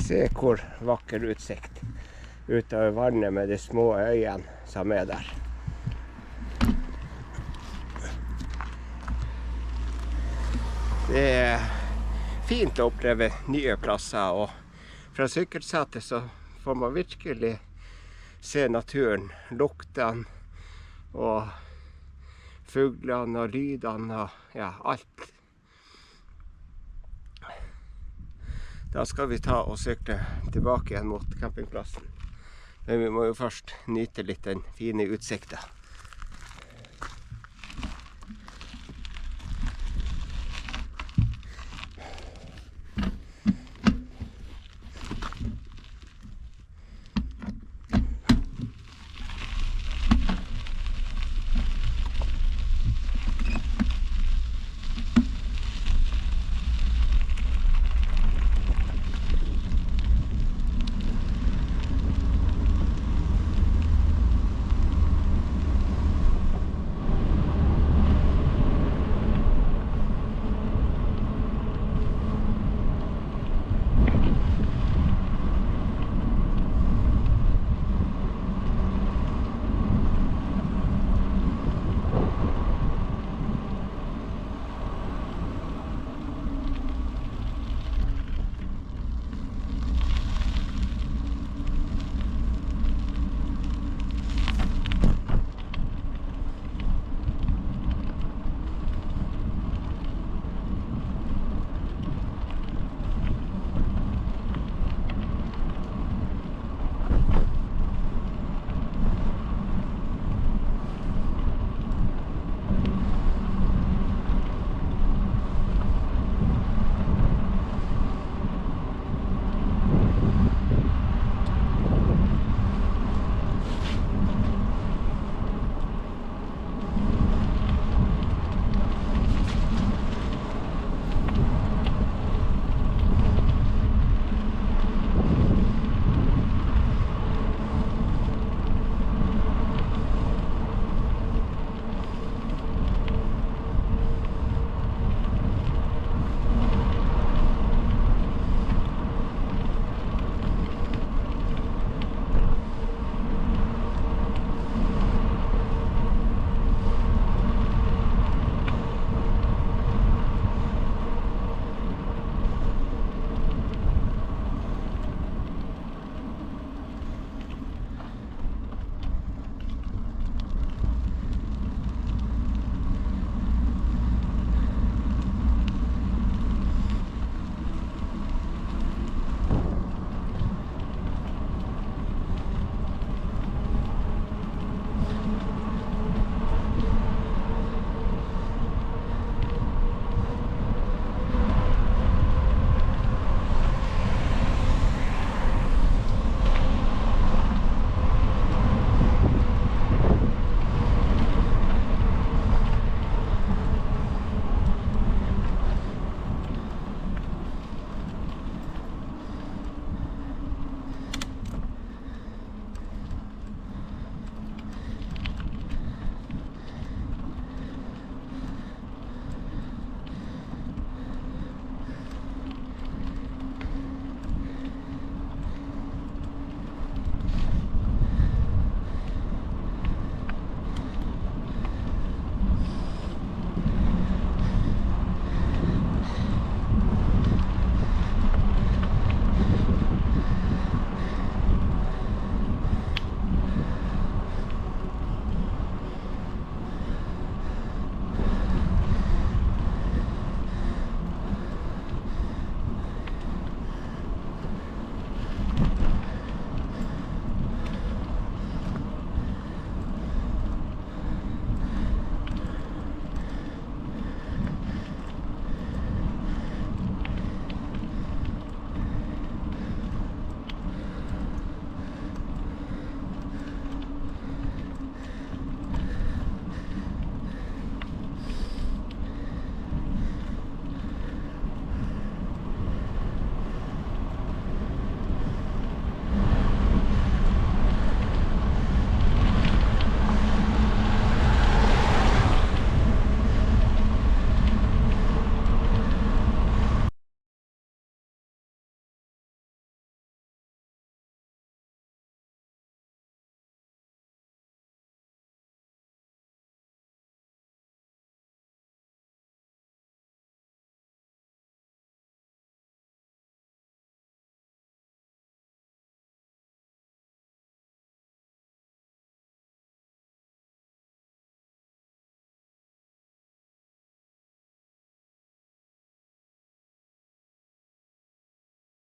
Se hvor vakker utsikt utover vannet med de små øyene som er der. Det er fint å oppleve nye plasser, og fra sykkelsetet så får man virkelig se naturen, luktene og fuglene og lydene og ja, alt. Da skal vi ta og sykle tilbake igjen mot campingplassen. Men vi må jo først nyte litt den fine utsikten.